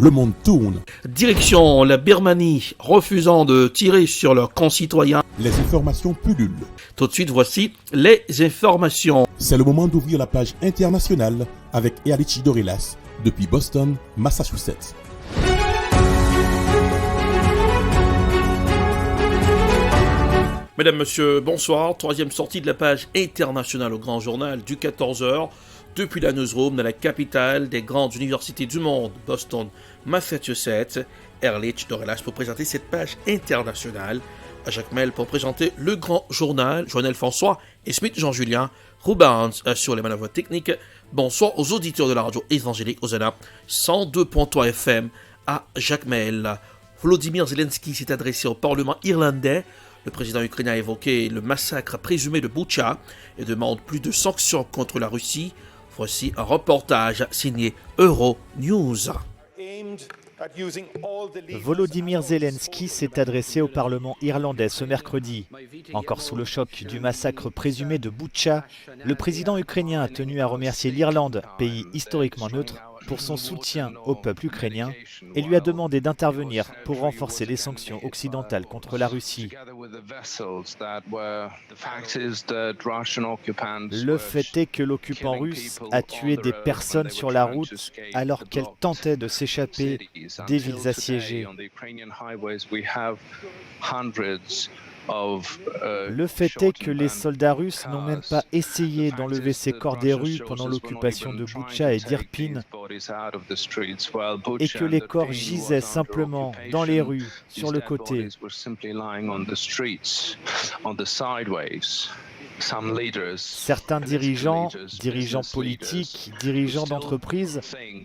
le monde tourne. Direction la Birmanie, refusant de tirer sur leurs concitoyens. Les informations pullulent. Tout de suite, voici les informations. C'est le moment d'ouvrir la page internationale avec Erlich Dorelas depuis Boston, Massachusetts. Mesdames, Messieurs, bonsoir. Troisième sortie de la page internationale au Grand Journal du 14h. Depuis la newsroom de la capitale des grandes universités du monde, Boston, Massachusetts, Erlich Dorelas pour présenter cette page internationale. À Jacques Mel pour présenter le Grand Journal, Joannel François et Smith Jean-Julien, Rubans sur les manœuvres techniques. Bonsoir aux auditeurs de la radio évangélique Hosanna 102.3 FM à Jacques Mel. Volodymyr Zelensky s'est adressé au Parlement irlandais. Le président ukrainien a évoqué le massacre présumé de Boutcha et demande plus de sanctions contre la Russie. Voici un reportage signé Euronews. Volodymyr Zelensky s'est adressé au Parlement irlandais ce mercredi. Encore sous le choc du massacre présumé de Boutcha, le président ukrainien a tenu à remercier l'Irlande, pays historiquement neutre, pour son soutien au peuple ukrainien et lui a demandé d'intervenir pour renforcer les sanctions occidentales contre la Russie. Le fait est que l'occupant russe a tué des personnes sur la route alors qu'elles tentaient de s'échapper des villes assiégées. Le fait est que les soldats russes n'ont même pas essayé d'enlever ces corps des rues pendant l'occupation de Boutcha et d'Irpin et que les corps gisaient simplement dans les rues, sur le côté. Certains dirigeants politiques, dirigeants d'entreprises,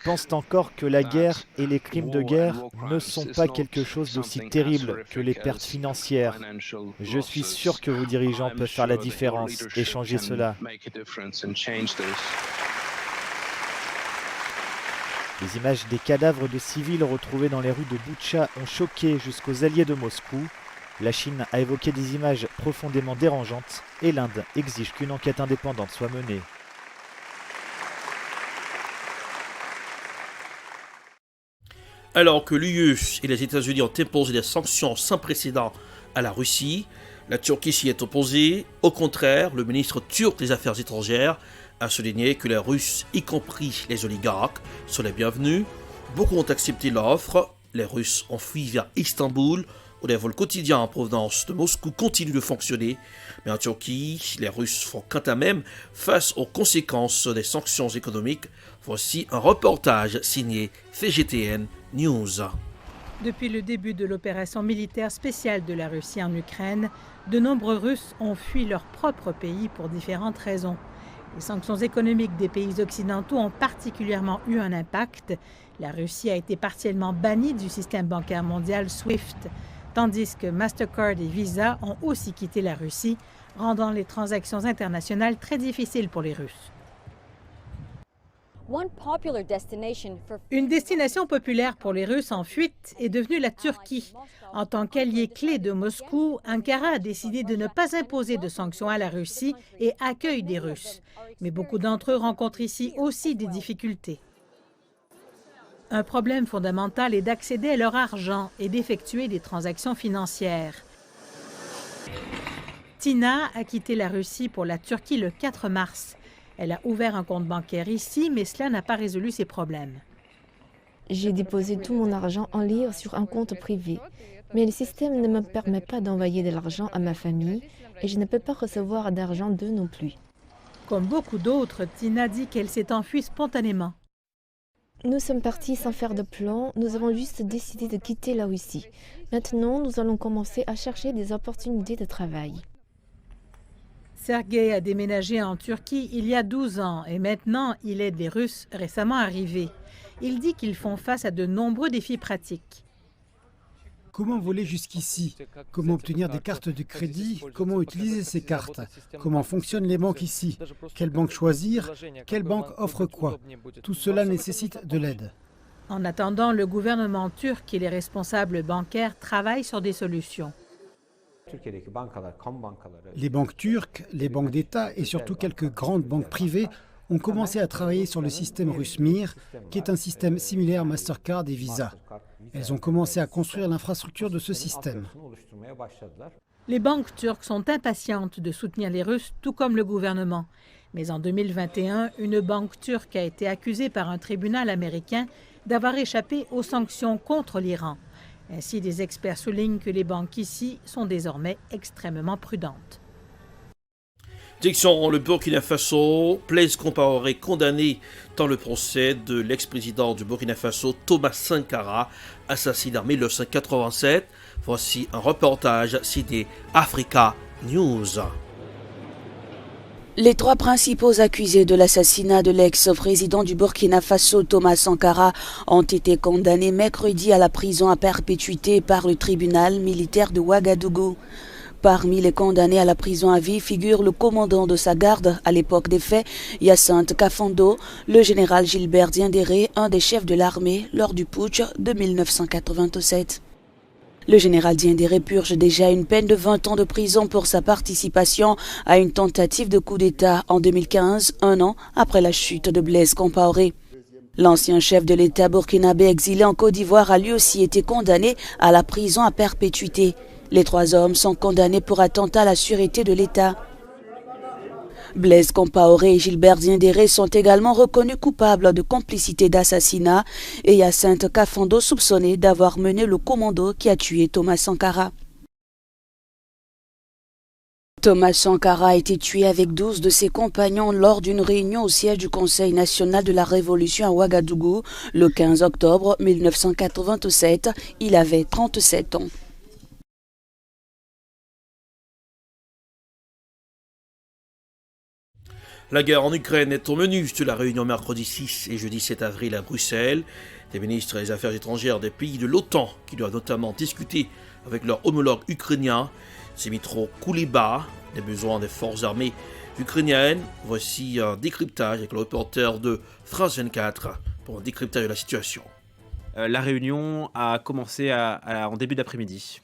pensent encore que la guerre et les crimes de guerre ne sont pas quelque chose d'aussi terrible que les pertes financières. Je suis sûr que vos dirigeants peuvent faire la différence et changer cela. Les images des cadavres de civils retrouvés dans les rues de Boutcha ont choqué jusqu'aux alliés de Moscou. La Chine a évoqué des images profondément dérangeantes et l'Inde exige qu'une enquête indépendante soit menée. Alors que l'UE et les États-Unis ont imposé des sanctions sans précédent à la Russie, la Turquie s'y est opposée. Au contraire, le ministre turc des Affaires étrangères a souligné que les Russes, y compris les oligarques, sont les bienvenus. Beaucoup ont accepté l'offre. Les Russes ont fui vers Istanbul, où les vols quotidiens en provenance de Moscou continuent de fonctionner. Mais en Turquie, les Russes font quant à même face aux conséquences des sanctions économiques. Voici un reportage signé CGTN News. Depuis le début de l'opération militaire spéciale de la Russie en Ukraine, de nombreux Russes ont fui leur propre pays pour différentes raisons. Les sanctions économiques des pays occidentaux ont particulièrement eu un impact. La Russie a été partiellement bannie du système bancaire mondial SWIFT, tandis que Mastercard et Visa ont aussi quitté la Russie, rendant les transactions internationales très difficiles pour les Russes. Une destination populaire pour les Russes en fuite est devenue la Turquie. En tant qu'allié clé de Moscou, Ankara a décidé de ne pas imposer de sanctions à la Russie et accueille des Russes. Mais beaucoup d'entre eux rencontrent ici aussi des difficultés. Un problème fondamental est d'accéder à leur argent et d'effectuer des transactions financières. Tina a quitté la Russie pour la Turquie le 4 mars. Elle a ouvert un compte bancaire ici, mais cela n'a pas résolu ses problèmes. J'ai déposé tout mon argent en livres sur un compte privé, mais le système ne me permet pas d'envoyer de l'argent à ma famille et je ne peux pas recevoir d'argent d'eux non plus. Comme beaucoup d'autres, Tina dit qu'elle s'est enfuie spontanément. Nous sommes partis sans faire de plan, nous avons juste décidé de quitter la Russie. Maintenant, nous allons commencer à chercher des opportunités de travail. Sergei a déménagé en Turquie il y a 12 ans et maintenant il aide les Russes récemment arrivés. Il dit qu'ils font face à de nombreux défis pratiques. Comment voler jusqu'ici? Comment obtenir des cartes de crédit? Comment utiliser ces cartes? Comment fonctionnent les banques ici? Quelle banque choisir? Quelle banque offre quoi? Tout cela nécessite de l'aide. En attendant, le gouvernement turc et les responsables bancaires travaillent sur des solutions. Les banques turques, les banques d'État et surtout quelques grandes banques privées ont commencé à travailler sur le système russe Mir, qui est un système similaire Mastercard et Visa. Elles ont commencé à construire l'infrastructure de ce système. Les banques turques sont impatientes de soutenir les Russes, tout comme le gouvernement. Mais en 2021, une banque turque a été accusée par un tribunal américain d'avoir échappé aux sanctions contre l'Iran. Ainsi, des experts soulignent que les banques ici sont désormais extrêmement prudentes. Direction le Burkina Faso, Blaise Compaoré condamné dans le procès de l'ex-président du Burkina Faso Thomas Sankara, assassiné en 1987. Voici un reportage cité Africa News. Les trois principaux accusés de l'assassinat de l'ex-président du Burkina Faso, Thomas Sankara, ont été condamnés mercredi à la prison à perpétuité par le tribunal militaire de Ouagadougou. Parmi les condamnés à la prison à vie figure le commandant de sa garde à l'époque des faits, Hyacinthe Kafando, le général Gilbert Diendéré, un des chefs de l'armée lors du putsch de 1987. Le général Diendéré purge déjà une peine de 20 ans de prison pour sa participation à une tentative de coup d'État en 2015, un an après la chute de Blaise Compaoré. L'ancien chef de l'État burkinabé exilé en Côte d'Ivoire a lui aussi été condamné à la prison à perpétuité. Les trois hommes sont condamnés pour attentat à la sûreté de l'État. Blaise Compaoré et Gilbert Diendéré sont également reconnus coupables de complicité d'assassinat et Hyacinthe Kafando soupçonné d'avoir mené le commando qui a tué Thomas Sankara. Thomas Sankara a été tué avec 12 de ses compagnons lors d'une réunion au siège du Conseil national de la Révolution à Ouagadougou le 15 octobre 1987. Il avait 37 ans. La guerre en Ukraine est au menu de la réunion mercredi 6 et jeudi 7 avril à Bruxelles. Les ministres des Affaires étrangères des pays de l'OTAN qui doivent notamment discuter avec leurs homologues ukrainiens. Dmytro Kuleba, les besoins des forces armées ukrainiennes. Voici un décryptage avec le reporter de France 24 pour un décryptage de la situation. La réunion a commencé en début d'après-midi.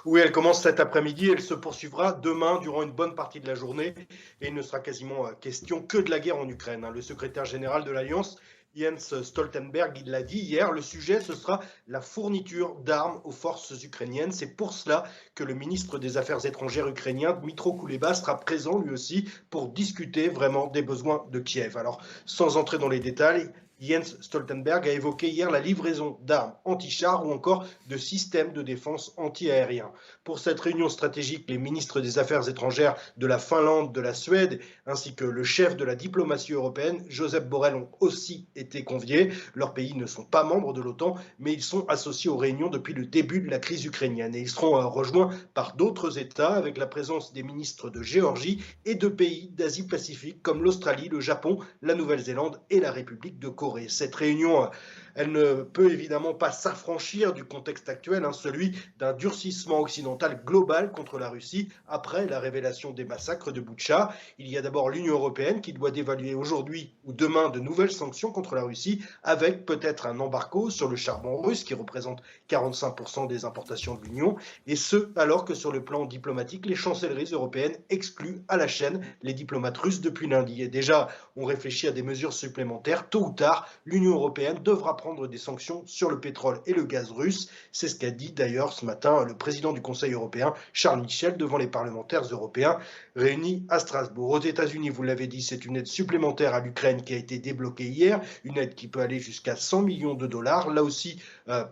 Oui, elle commence cet après-midi, elle se poursuivra demain durant une bonne partie de la journée et il ne sera quasiment question que de la guerre en Ukraine. Le secrétaire général de l'Alliance, Jens Stoltenberg, il l'a dit hier, le sujet ce sera la fourniture d'armes aux forces ukrainiennes. C'est pour cela que le ministre des Affaires étrangères ukrainien, Dmytro Kuleba, sera présent lui aussi pour discuter vraiment des besoins de Kiev. Alors, sans entrer dans les détails, Jens Stoltenberg a évoqué hier la livraison d'armes anti-chars ou encore de systèmes de défense anti-aériens. Pour cette réunion stratégique, les ministres des Affaires étrangères de la Finlande, de la Suède, ainsi que le chef de la diplomatie européenne, Josep Borrell, ont aussi été conviés. Leurs pays ne sont pas membres de l'OTAN, mais ils sont associés aux réunions depuis le début de la crise ukrainienne. Et ils seront rejoints par d'autres États, avec la présence des ministres de Géorgie et de pays d'Asie-Pacifique, comme l'Australie, le Japon, la Nouvelle-Zélande et la République de Corée. Cette réunion, elle ne peut évidemment pas s'affranchir du contexte actuel, celui d'un durcissement occidental global contre la Russie après la révélation des massacres de Boutcha. Il y a d'abord l'Union européenne qui doit dévaluer aujourd'hui ou demain de nouvelles sanctions contre la Russie, avec peut-être un embargo sur le charbon russe qui représente 45% des importations de l'Union, et ce alors que sur le plan diplomatique, les chancelleries européennes excluent à la chaîne les diplomates russes depuis lundi. Et déjà, on réfléchit à des mesures supplémentaires. Tôt ou tard, l'Union européenne devra prendre des sanctions sur le pétrole et le gaz russe. C'est ce qu'a dit d'ailleurs ce matin le président du Conseil européen, Charles Michel, devant les parlementaires européens réunis à Strasbourg. Aux États-Unis, vous l'avez dit, c'est une aide supplémentaire à l'Ukraine qui a été débloquée hier, une aide qui peut aller jusqu'à 100 millions de dollars, là aussi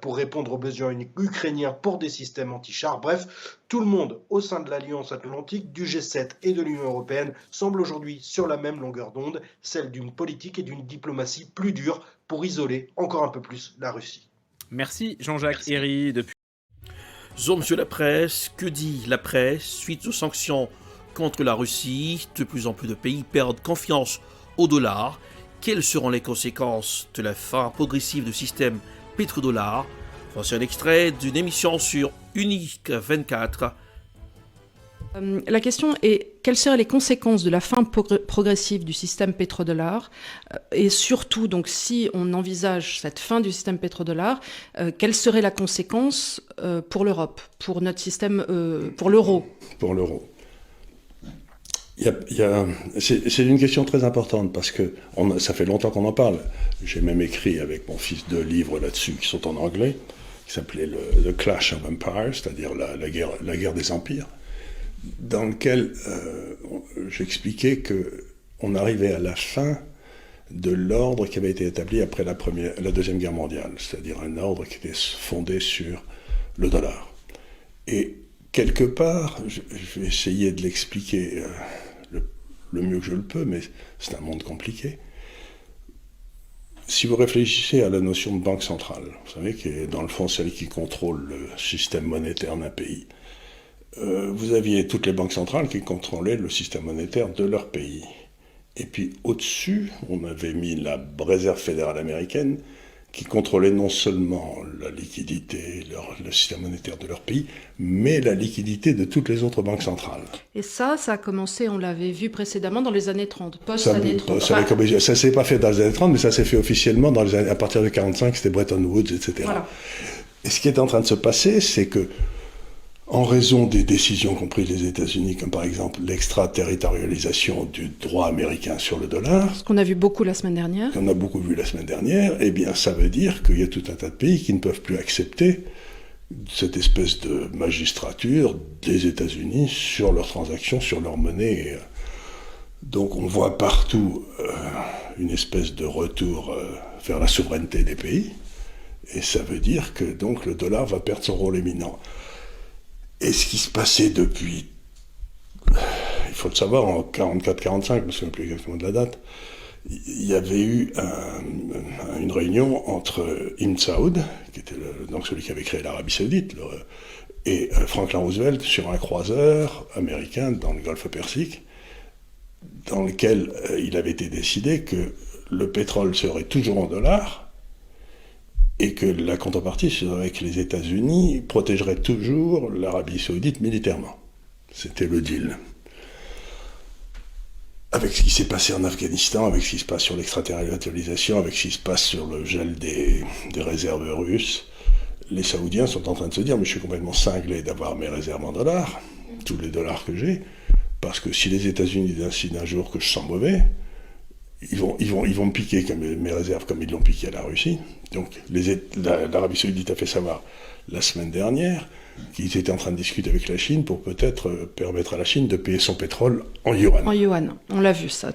pour répondre aux besoins ukrainiens pour des systèmes anti-chars. Bref, tout le monde au sein de l'Alliance Atlantique, du G7 et de l'Union européenne semble aujourd'hui sur la même longueur d'onde, celle d'une politique et d'une diplomatie plus dure pour isoler encore un peu plus la Russie. Merci Jean-Jacques Herry. Zoom sur la presse. Que dit la presse suite aux sanctions contre la Russie? De plus en plus de pays perdent confiance au dollar. Quelles seront les conséquences de la fin progressive du système pétrodollar? Voici un extrait d'une émission sur Unique 24. La question est, quelles seraient les conséquences de la fin progressive du système pétrodollar et surtout, donc, si on envisage cette fin du système pétrodollar, quelle serait la conséquence pour l'Europe, pour notre système, pour l'euro? Pour l'euro. C'est une question très importante parce que ça fait longtemps qu'on en parle. J'ai même écrit avec mon fils 2 livres là-dessus qui sont en anglais, qui s'appelait The Clash of Empires, c'est-à-dire la guerre des empires, dans lequel j'expliquais qu'on arrivait à la fin de l'ordre qui avait été établi après la Deuxième Guerre mondiale, c'est-à-dire un ordre qui était fondé sur le dollar. Et quelque part, je vais essayer de l'expliquer le mieux que je le peux, mais c'est un monde compliqué. Si vous réfléchissez à la notion de banque centrale, vous savez, qui est dans le fond celle qui contrôle le système monétaire d'un pays, vous aviez toutes les banques centrales qui contrôlaient le système monétaire de leur pays. Et puis au-dessus, on avait mis la Réserve fédérale américaine qui contrôlait non seulement la liquidité, le système monétaire de leur pays, mais la liquidité de toutes les autres banques centrales. Et ça a commencé, on l'avait vu précédemment dans les années 30, post-années 30. Ça ne s'est pas fait dans les années 30, mais ça s'est fait officiellement à partir de 1945, c'était Bretton Woods, etc. Voilà. Et ce qui est en train de se passer, c'est que, en raison des décisions qu'ont prises les États-Unis, comme par exemple l'extraterritorialisation du droit américain sur le dollar, ce qu'on a vu beaucoup la semaine dernière, qu'on a beaucoup vu la semaine dernière, eh bien ça veut dire qu'il y a tout un tas de pays qui ne peuvent plus accepter cette espèce de magistrature des États-Unis sur leurs transactions, sur leur monnaie. Donc on voit partout une espèce de retour vers la souveraineté des pays, et ça veut dire que donc le dollar va perdre son rôle éminent. Et ce qui se passait depuis, il faut le savoir, en 44-45, je ne me souviens plus exactement de la date, il y avait eu une réunion entre Ibn Saoud, qui était donc celui qui avait créé l'Arabie Saoudite, et Franklin Roosevelt sur un croiseur américain dans le Golfe Persique, dans lequel il avait été décidé que le pétrole serait toujours en dollars, et que la contrepartie serait que les États-Unis protégeraient toujours l'Arabie Saoudite militairement. C'était le deal. Avec ce qui s'est passé en Afghanistan, avec ce qui se passe sur l'extraterritorialisation, avec ce qui se passe sur le gel des réserves russes, les Saoudiens sont en train de se dire « mais je suis complètement cinglé d'avoir mes réserves en dollars, tous les dollars que j'ai, parce que si les États-Unis décident un jour que je sens mauvais, ils vont me piquer mes réserves comme ils l'ont piqué à la Russie. » Donc l'Arabie Saoudite a fait savoir la semaine dernière qu'ils étaient en train de discuter avec la Chine pour peut-être permettre à la Chine de payer son pétrole en yuan. En yuan, on l'a vu ça.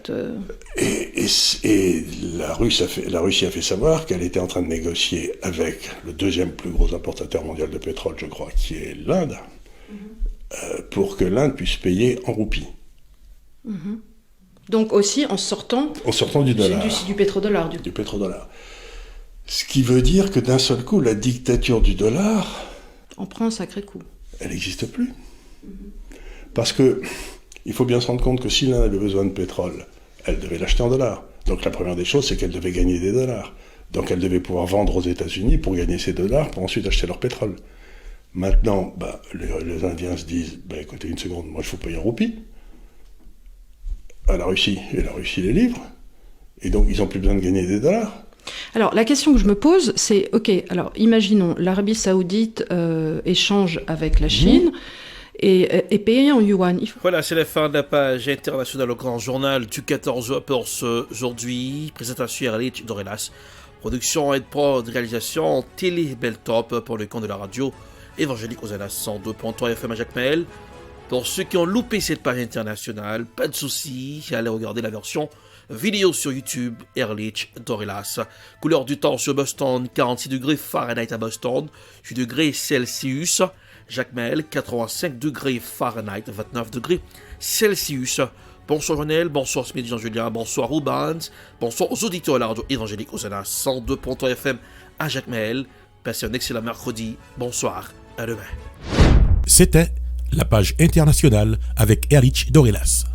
Et la Russie a fait savoir qu'elle était en train de négocier avec le deuxième plus gros importateur mondial de pétrole, je crois, qui est l'Inde, pour que l'Inde puisse payer en roupies. Donc aussi en sortant du dollar. Du pétrodollar. Du pétrodollar. Ce qui veut dire que d'un seul coup, la dictature du dollar... On prend un sacré coup. Elle n'existe plus. Parce que il faut bien se rendre compte que si l'Inde avait besoin de pétrole, elle devait l'acheter en dollars. Donc la première des choses, c'est qu'elle devait gagner des dollars. Donc elle devait pouvoir vendre aux États-Unis pour gagner ces dollars, pour ensuite acheter leur pétrole. Maintenant, les Indiens se disent, écoutez une seconde, moi je faut payer en roupies à la Russie, et la Russie les livre, et donc ils n'ont plus besoin de gagner des dollars. Alors la question que je me pose, c'est, ok, alors imaginons l'Arabie Saoudite échange avec la Chine et paye en yuan. Voilà, c'est la fin de la page internationale au grand journal du 14 pour aujourd'hui. Présentation Erlich Dorelas, production et prod, réalisation Télé Beltop pour le compte de la radio évangélique Hosanna 102.3 FM à Jacmel. Pour ceux qui ont loupé cette page internationale, pas de soucis, allez regarder la version vidéo sur YouTube, Erlich Dorelas. Couleur du temps sur Boston, 46 degrés Fahrenheit à Boston, 8 degrés Celsius. Jacmel, 85 degrés Fahrenheit, 29 degrés Celsius. Bonsoir Jonel, bonsoir Smith Jean-Julien, bonsoir Rubens, bonsoir aux auditeurs de la radio évangélique Hosanna 102.3 FM à Jacmel. Passez un excellent mercredi, bonsoir, à demain. C'était la page internationale avec Erlich Dorelas.